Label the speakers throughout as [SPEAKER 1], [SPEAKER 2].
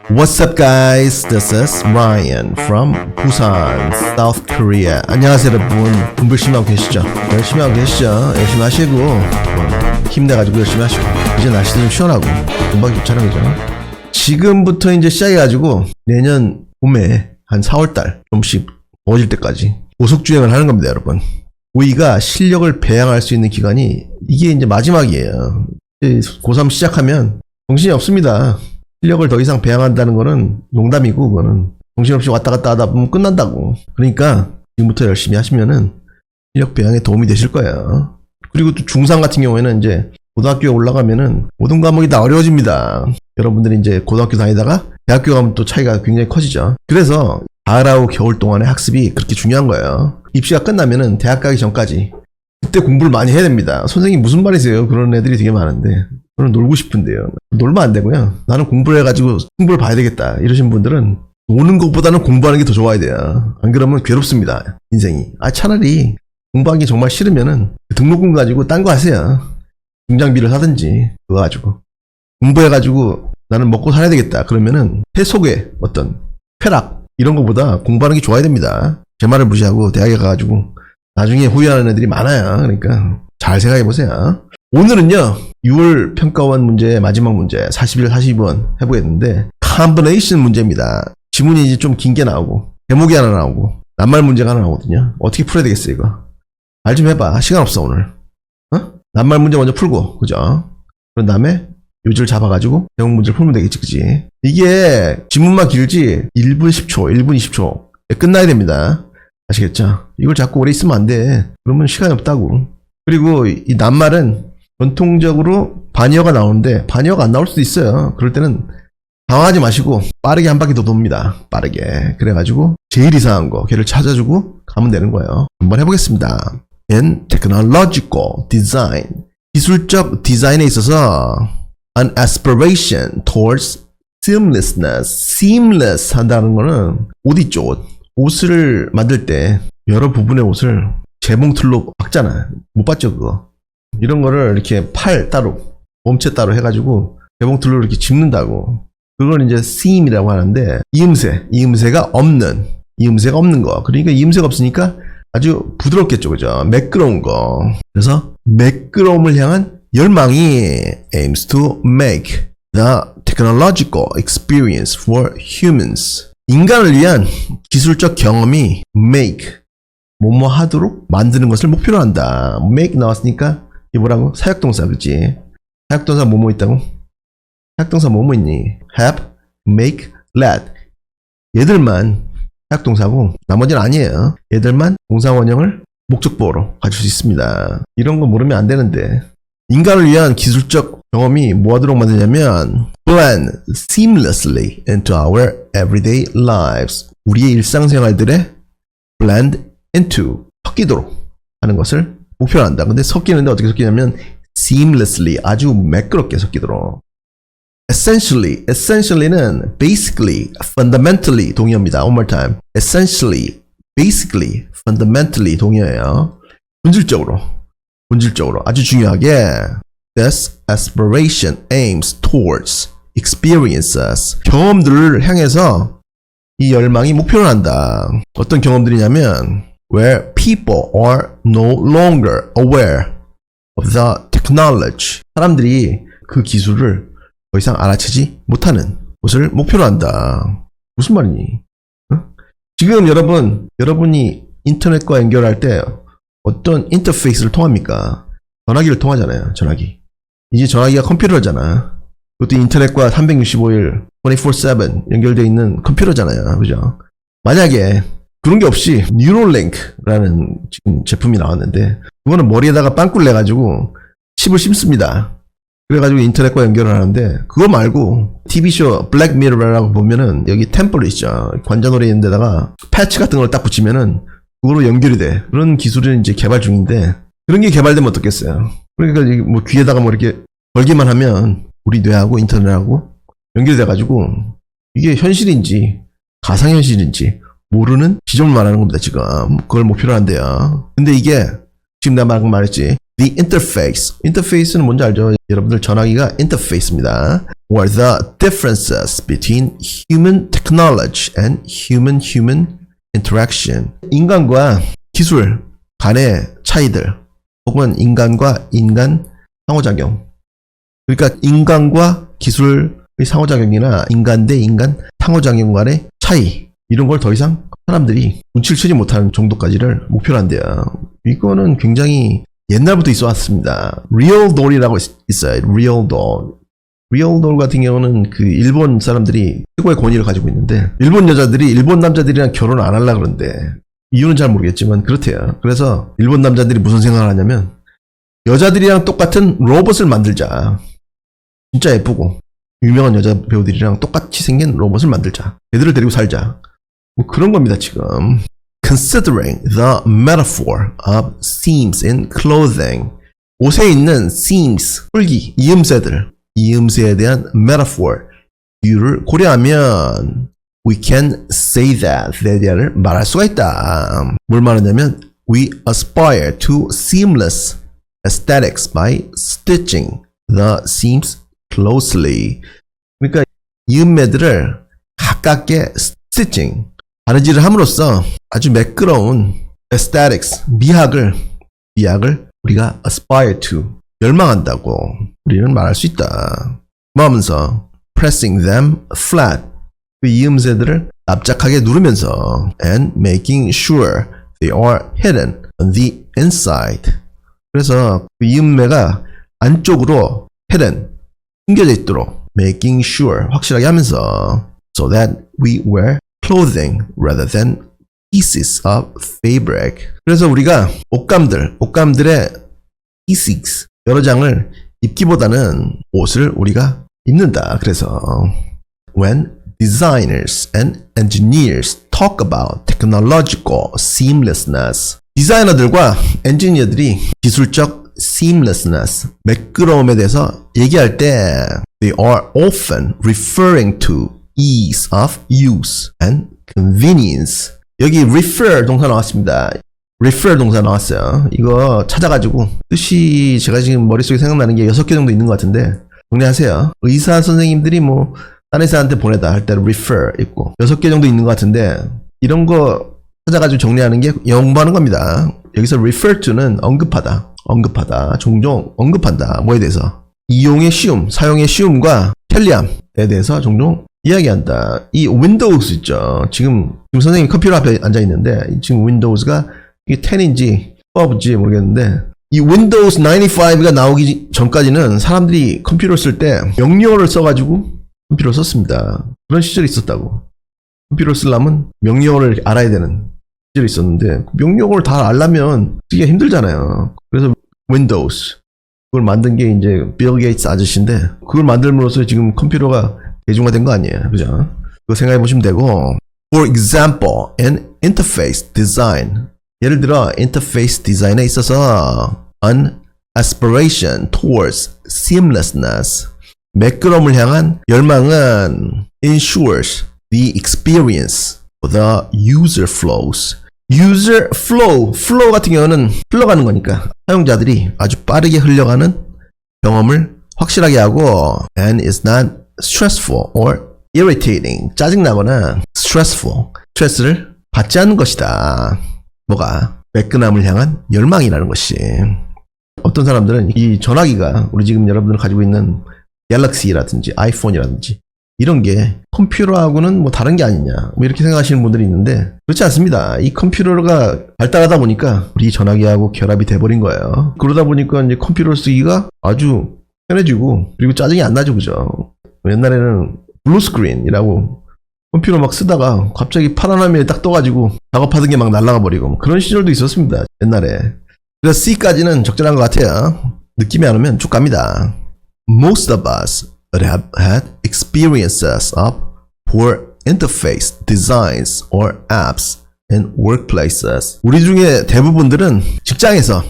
[SPEAKER 1] What's up guys? This is Ryan from Busan, South Korea. 안녕하세요 여러분. 공부 열심히 하고 계시죠? 열심히 하고 계시죠? 열심히 하시고 힘내가지고 열심히 하시고 이제 날씨도 좀 시원하고 금방 좋잖아요 그죠? 지금부터 이제 시작해가지고 내년 봄에 한 4월달 좀씩 더워질 때까지 고속주행을 하는 겁니다 여러분. 우리가 실력을 배양할 수 있는 기간이 이게 이제 마지막이에요. 이제 고3 시작하면 정신이 없습니다. 실력을 더 이상 배양한다는 거는 농담이고 그거는 정신없이 왔다 갔다 하다 보면 끝난다고. 그러니까 지금부터 열심히 하시면은 실력 배양에 도움이 되실 거예요. 그리고 또 중3 같은 경우에는 이제 고등학교에 올라가면은 모든 과목이 다 어려워집니다. 여러분들이 이제 고등학교 다니다가 대학교 가면 또 차이가 굉장히 커지죠. 그래서 가을하고 겨울 동안의 학습이 그렇게 중요한 거예요. 입시가 끝나면은 대학 가기 전까지 그때 공부를 많이 해야 됩니다. 선생님 무슨 말이세요? 그런 애들이 되게 많은데 저는 놀고 싶은데요. 놀면 안 되고요. 나는 공부를 해가지고 승부를 봐야 되겠다 이러신 분들은 노는 것보다는 공부하는 게 더 좋아야 돼요. 안 그러면 괴롭습니다 인생이. 차라리 공부하기 정말 싫으면은 등록금 가지고 딴 거 하세요. 중장비를 사든지 그거 가지고 공부해가지고 나는 먹고 살아야 되겠다 그러면은 세속의 어떤 쾌락 이런 거보다 공부하는 게 좋아야 됩니다. 제 말을 무시하고 대학에 가가지고 나중에 후회하는 애들이 많아요. 그러니까 잘 생각해보세요. 오늘은요 6월 평가원 문제 마지막 문제 41, 42번 해보겠는데 combination 문제입니다. 지문이 이제 좀 긴 게 나오고 제목이 하나 나오고 낱말 문제가 하나 나오거든요. 어떻게 풀어야 되겠어 이거? 말 좀 해봐. 시간 없어 오늘. 낱말 문제 먼저 풀고 그죠? 그런 다음에 요지를 잡아가지고 제목 문제를 풀면 되겠지 그지? 이게 지문만 길지 1분 10초 1분 20초 끝나야 됩니다. 아시겠죠? 이걸 자꾸 오래 있으면 안 돼. 그러면 시간이 없다고. 그리고 이 낱말은 전통적으로 반의어가 나오는데 반의어가 안 나올 수도 있어요. 그럴 때는 당황하지 마시고 빠르게 한 바퀴 더 돕니다. 빠르게. 그래가지고 제일 이상한 거 걔를 찾아주고 가면 되는 거예요. 한번 해보겠습니다. In technological design, 기술적 디자인에 있어서 an aspiration towards seamlessness, seamless 한다는 거는 옷 있죠 옷. 옷을 만들 때 여러 부분의 옷을 재봉틀로 박잖아. 못 봤죠 그거? 이런 거를 이렇게 팔 따로 몸체 따로 해가지고 재봉틀로 이렇게 집는다고. 그걸 이제 seam이라고 하는데 이음새가 없는 거. 그러니까 이음새가 없으니까 아주 부드럽겠죠 그죠? 매끄러운 거. 그래서 매끄러움을 향한 열망이 aims to make the technological experience for humans. 인간을 위한 기술적 경험이 make 뭐뭐 하도록 만드는 것을 목표로 한다. make 나왔으니까 이게 뭐라고? 사역동사 그치? 사역동사 뭐뭐 있다고? 사역동사 뭐뭐 있니? have, make, let 얘들만 사역동사고 나머지는 아니에요. 얘들만 동사원형을 목적보어로 가질 수 있습니다. 이런 거 모르면 안 되는데 인간을 위한 기술적 경험이 뭐 하도록 만드냐면 blend seamlessly into our everyday lives. 우리의 일상생활들에 blend into 섞이도록 하는 것을 목표로 한다. 근데 섞이는데 어떻게 섞이냐면 seamlessly 아주 매끄럽게 섞이도록. essentially는 basically, fundamentally 동의어입니다. One more time. essentially, basically, fundamentally 동의어예요. 본질적으로 아주 중요하게 this aspiration aims towards experiences 경험들을 향해서 이 열망이 목표로 한다. 어떤 경험들이냐면 where people are no longer aware of the technology 사람들이 그 기술을 더 이상 알아채지 못하는 것을 목표로 한다. 무슨 말이니? 지금 여러분이 인터넷과 연결할 때 어떤 인터페이스를 통합니까? 전화기를 통하잖아요. 전화기. 이제 전화기가 컴퓨터잖아. 그것도 인터넷과 365일 24/7 연결되어 있는 컴퓨터잖아요. 그죠? 만약에 그런 게 없이 뉴럴링크라는 지금 제품이 나왔는데 그거는 머리에다가 빵꾸를 내가지고 칩을 심습니다. 그래가지고 인터넷과 연결을 하는데 그거 말고 TV쇼 블랙미러라고 보면은 여기 템플 있죠. 관자놀이 있는 데다가 패치 같은 걸 딱 붙이면은 그거로 연결이 돼. 그런 기술은 이제 개발 중인데 그런 게 개발되면 어떻겠어요? 그러니까 뭐 귀에다가 뭐 이렇게 걸기만 하면 우리 뇌하고 인터넷하고 연결돼가지고 이게 현실인지 가상현실인지 모르는 시점을 말하는 겁니다 지금. 그걸 목표로 한대요. 근데 이게 지금 내가 말했지 The interface는 뭔지 알죠? 여러분들 전화기가 인터페이스입니다. or the differences between human technology and human-human interaction. 인간과 기술 간의 차이들, 혹은 인간과 인간 상호작용. 그러니까 인간과 기술의 상호작용이나 인간 대 인간 상호작용 간의 차이, 이런 걸 더 이상 사람들이 눈치를 채지 못하는 정도까지를 목표로 한대요. 이거는 굉장히 옛날부터 있어 왔습니다. Real doll이라고 있어요. Real doll. Real doll 같은 경우는 그 일본 사람들이 최고의 권위를 가지고 있는데, 일본 여자들이 일본 남자들이랑 결혼 안 하려고 그러는데, 이유는 잘 모르겠지만 그렇대요. 그래서 일본 남자들이 무슨 생각을 하냐면, 여자들이랑 똑같은 로봇을 만들자. 진짜 예쁘고 유명한 여자 배우들이랑 똑같이 생긴 로봇을 만들자. 걔들을 데리고 살자. 뭐 그런 겁니다, 지금. Considering the metaphor of seams in clothing. 옷에 있는 seams, 뿔기, 이음새들, 이음새에 대한 metaphor, 비유를 고려하면 we can say that, 에 대한을 말할 수가 있다. 뭘 말하냐면 we aspire to seamless aesthetics by stitching the seams closely. 그러니까 이음매들을 가깝게 stitching, 바느질을 함으로써 아주 매끄러운 aesthetics, 미학을 우리가 aspire to, 열망한다고 우리는 말할 수 있다. 뭐 하면서 pressing them flat, 그 이음새들을 납작하게 누르면서 and making sure they are hidden on the inside. 그래서 그 이음매가 안쪽으로 hidden, 숨겨져 있도록 making sure, 확실하게 하면서 so that we wear clothing rather than pieces of fabric. 그래서 우리가 옷감들의 pieces, 여러 장을 입기보다는 옷을 우리가 입는다. 그래서 when designers and engineers talk about technological seamlessness, 디자이너들과 엔지니어들이 기술적 seamlessness, 매끄러움에 대해서 얘기할 때 they are often referring to ease of use and convenience. 여기 refer 동사 나왔습니다. refer 동사 나왔어요. 이거 찾아가지고 뜻이 제가 지금 머릿속에 생각나는 게 6개 정도 있는 것 같은데 정리하세요. 의사 선생님들이 뭐 딴 의사한테 보내다 할 때 refer 있고 6개 정도 있는 것 같은데 이런 거 찾아가지고 정리하는 게 영어 공부하는 겁니다. 여기서 refer to는 언급하다, 종종 언급한다. 뭐에 대해서? 이용의 쉬움, 사용의 쉬움과 편리함에 대해서 종종 이야기한다. 이 윈도우스 있죠. 지금 선생님이 컴퓨터 앞에 앉아 있는데 지금 윈도우스가 이게 10인지 12인지 모르겠는데 이 윈도우스 95가 나오기 전까지는 사람들이 컴퓨터를 쓸 때 명령어를 써가지고 컴퓨터를 썼습니다. 그런 시절이 있었다고. 컴퓨터를 쓰려면 명령어를 알아야 되는 시절이 있었는데 명령어를 다 알려면 쓰기가 힘들잖아요. 그래서 윈도우스 그걸 만든 게 이제 빌 게이츠 아저씨인데 그걸 만들므로써 지금 컴퓨터가 대중화된 거 아니에요. 그죠? 그거 생각해 보시면 되고. For example, an interface design. 예를 들어 인터페이스 디자인에 있어서 an aspiration towards seamlessness, 매끄러움을 향한 열망은 ensures the experience for the user flows. user flow 같은 경우는 흘러가는 거니까 사용자들이 아주 빠르게 흘러가는 경험을 확실하게 하고 and is not stressful or irritating, 짜증나거나 스트레스를 받지 않는 것이다. 뭐가? 매끈함을 향한 열망이라는 것이. 어떤 사람들은 이 전화기가 우리 지금 여러분들 가지고 있는 갤럭시라든지 아이폰이라든지 이런 게 컴퓨터하고는 뭐 다른 게 아니냐 뭐 이렇게 생각하시는 분들이 있는데 그렇지 않습니다. 이 컴퓨터가 발달하다 보니까 우리 전화기하고 결합이 돼버린 거예요. 그러다 보니까 이제 컴퓨터 쓰기가 아주 편해지고 그리고 짜증이 안 나죠. 그죠? 옛날에는 블루스크린이라고 컴퓨터 막 쓰다가 갑자기 파란 화면이 딱 떠가지고 작업하던 게 막 날아가 버리고 뭐 그런 시절도 있었습니다. 옛날에. 그래서 C까지는 적절한 것 같아요. 느낌이 안 오면 쭉 갑니다. Most of us have had experiences of poor interface designs or apps in workplaces. 우리 중에 대부분들은 직장에서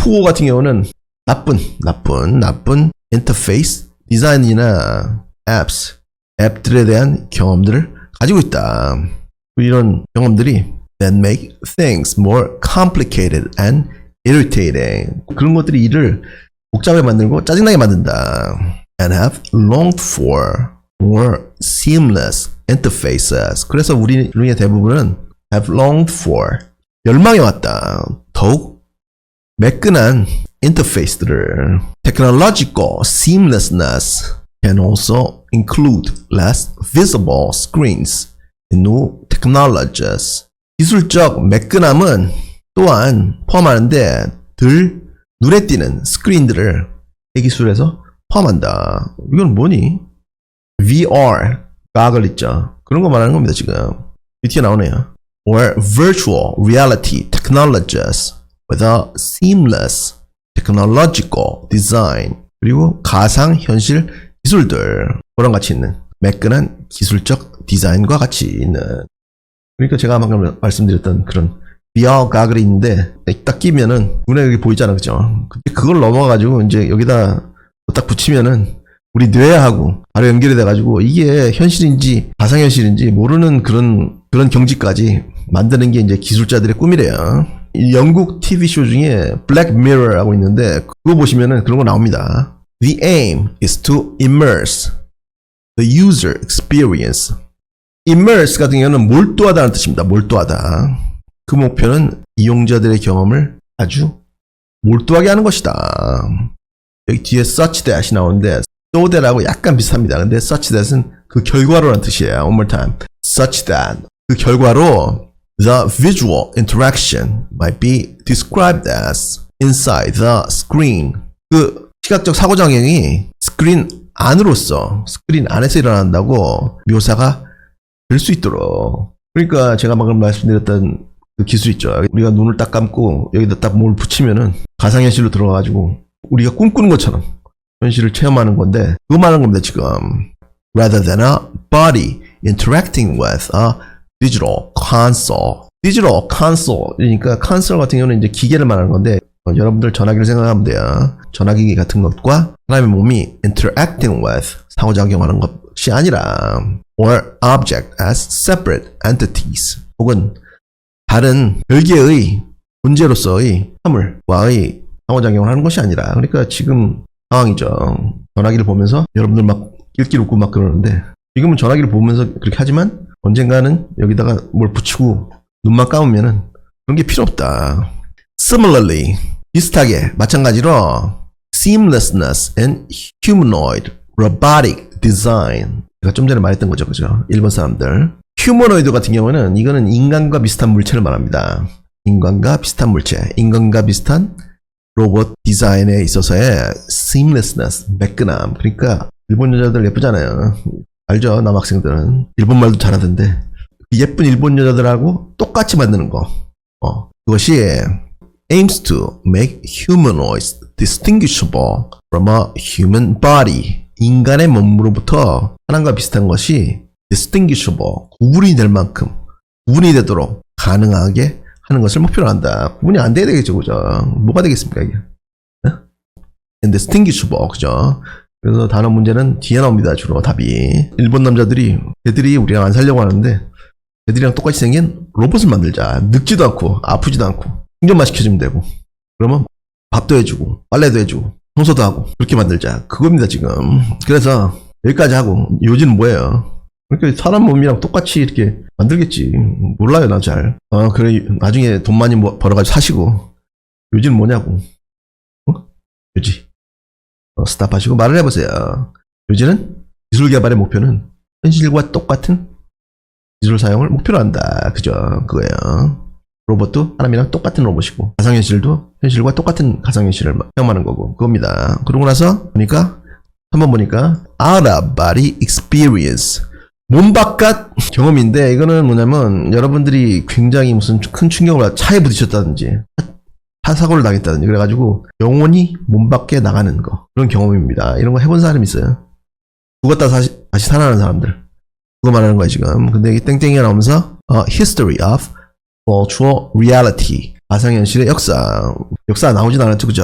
[SPEAKER 1] poor 같은 경우는 나쁜 인터페이스 디자인이나 앱들에 대한 경험들을 가지고 있다. 이런 경험들이 that make things more complicated and irritating. 그런 것들이 일을 복잡하게 만들고 짜증나게 만든다. and have longed for more seamless interfaces. 그래서 우리 중에 대부분은 have longed for 열망해왔다. 더욱 매끈한 인터페이스들을. Technological seamlessness can also include less visible screens in new technologies. 기술적 매끈함은 또한 포함하는데 덜 눈에 띄는 스크린들을 이 기술에서 포함한다. 이건 뭐니? VR, 가글 있죠. 그런 거 말하는 겁니다, 지금. 뒤에 나오네요. Or virtual reality technologies with a seamless technological design. 그리고 가상현실 기술들. 그런 같이 있는 매끈한 기술적 디자인과 같이 있는. 그러니까 제가 방금 말씀드렸던 그런 VR 가글이 있는데 딱 끼면은 눈에 여기 보이잖아, 그죠? 그걸 넘어가가지고 이제 여기다 딱 붙이면은 우리 뇌하고 바로 연결이 돼가지고 이게 현실인지 가상현실인지 모르는 그런 경지까지 만드는 게 이제 기술자들의 꿈이래요. 이 영국 TV쇼 중에 블랙 미러라고 있는데 그거 보시면은 그런 거 나옵니다. The aim is to immerse the user experience. immerse 같은 경우는 몰두하다는 뜻입니다. 몰두하다. 그 목표는 이용자들의 경험을 아주 몰두하게 하는 것이다. 여기 뒤에 such that이 나오는데 so that하고 약간 비슷합니다. 근데 such that은 그 결과로라는 뜻이에요. One more time. such that. 그 결과로 the visual interaction might be described as inside the screen. 그 시각적 상호작용이 스크린 안으로서, 스크린 안에서 일어난다고 묘사가 될 수 있도록. 그러니까 제가 방금 말씀드렸던 그 기술 있죠. 우리가 눈을 딱 감고 여기다 딱 뭘 붙이면은 가상현실로 들어가가지고 우리가 꿈꾸는 것처럼 현실을 체험하는 건데 그거 말하는 겁니다, 지금. Rather than a body interacting with a digital console. digital console이니까 console 같은 경우는 이제 기계를 말하는 건데 여러분들 전화기를 생각하면 돼요. 전화기 같은 것과 사람의 몸이 interacting with 상호작용하는 것이 아니라 or object as separate entities 혹은 다른 별개의 존재로서의 사물과의 상호작용을 하는 것이 아니라. 그러니까 지금 상황이죠. 전화기를 보면서 여러분들 막 낄낄 웃고 막 그러는데 지금은 전화기를 보면서 그렇게 하지만 언젠가는 여기다가 뭘 붙이고 눈만 감으면은 그런 게 필요 없다. Similarly, 비슷하게 마찬가지로 seamlessness and humanoid robotic design. 제가 좀 전에 말했던 거죠, 그죠? 일본 사람들. 휴머노이드 같은 경우는 이거는 인간과 비슷한 물체를 말합니다. 인간과 비슷한 물체, 인간과 비슷한 로봇 디자인에 있어서의 seamlessness, 매끈함. 그러니까 일본 여자들 예쁘잖아요. 알죠? 남학생들은 일본 말도 잘하던데 예쁜 일본 여자들하고 똑같이 만드는 거. 그것이 aims to make humanoids distinguishable from a human body. 인간의 몸으로부터 사람과 비슷한 것이 distinguishable, 구분이 될 만큼 구분이 되도록 가능하게 하는 것을 목표로 한다. 구분이 안 돼야 되겠죠, 그죠? 뭐가 되겠습니까, 이게? indistinguishable, 그죠? 그래서 단어 문제는 뒤에 나옵니다, 주로 답이. 일본 남자들이 걔들이 우리랑 안 살려고 하는데 걔들이랑 똑같이 생긴 로봇을 만들자. 늙지도 않고 아프지도 않고 충전만 시켜주면 되고 그러면 밥도 해주고 빨래도 해주고 청소도 하고 그렇게 만들자. 그겁니다, 지금. 그래서 여기까지 하고 요지는 뭐예요? 그러니까 사람 몸이랑 똑같이 이렇게 만들겠지. 몰라요, 나 잘. 그래, 나중에 돈 많이 벌어가지고 사시고. 요지는 뭐냐고. 요지. 스탑하시고 말을 해보세요. 요지는 기술 개발의 목표는 현실과 똑같은 기술 사용을 목표로 한다. 그죠? 그거예요. 로봇도 사람이랑 똑같은 로봇이고 가상현실도 현실과 똑같은 가상현실을 사용하는 거고 그겁니다. 그러고 나서 보니까 한번 보니까 out of body experience. 몸 바깥 경험인데 이거는 뭐냐면 여러분들이 굉장히 무슨 큰 충격을 차에 부딪혔다든지 차 사고를 당했다든지 그래가지고 영혼이 몸 밖에 나가는 거 그런 경험입니다. 이런 거 해본 사람 있어요? 죽었다 다시 살아나는 사람들 그거 말하는 거야 지금. 근데 이 땡땡이가 나오면서 history of virtual reality 가상현실의 역사 나오진 않았죠, 그죠?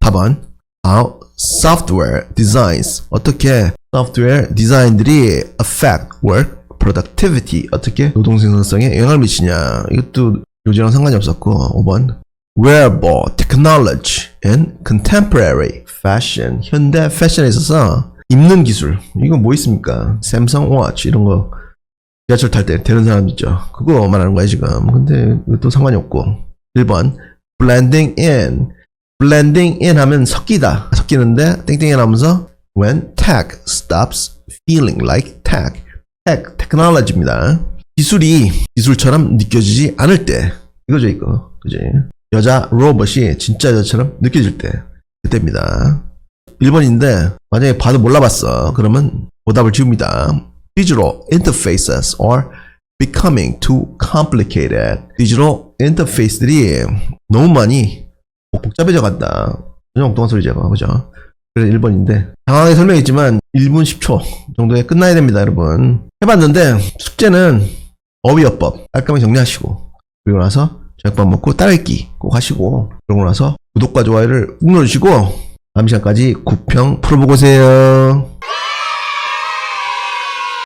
[SPEAKER 1] 4번 how software designs 어떻게 소프트웨어 디자인들이 affect work productivity 어떻게 노동 생산성에 영향을 미치냐. 이것도 요지랑 상관이 없었고 5번 wearable technology and contemporary fashion. 현대 패션에 있어서 입는 기술. 이건 뭐 있습니까? 샘성 워치 이런 거 지하철 탈 때 되는 사람 있죠. 그거 말하는 거야 지금. 근데 이것도 상관이 없고. 1번 blending in. blending in 하면 섞이다. 섞이는데 땡땡이 나오면서 when tech stops feeling like tech. tech, 테크놀로지입니다. 기술이 기술처럼 느껴지지 않을 때. 이거죠 이거. 그지? 여자 로봇이 진짜 여자처럼 느껴질 때. 그때입니다. 1번인데 만약에 봐도 몰라봤어. 그러면 오답을 지웁니다. Digital interfaces are becoming too complicated. 디지털 인터페이스들이 너무 많이 복잡해져 간다. 그냥 엉뚱한 소리죠. 그죠? 그래서 1번인데 장황하게 설명했지만 1분 10초 정도에 끝나야 됩니다. 여러분. 해봤는데 숙제는 어휘어법 깔끔하게 정리하시고 그리고 나서 저녁밥 먹고 따라읽기 꼭 하시고 그러고 나서 구독과 좋아요를 꾹 눌러주시고 다음 시간까지 구평 풀어보고 오세요.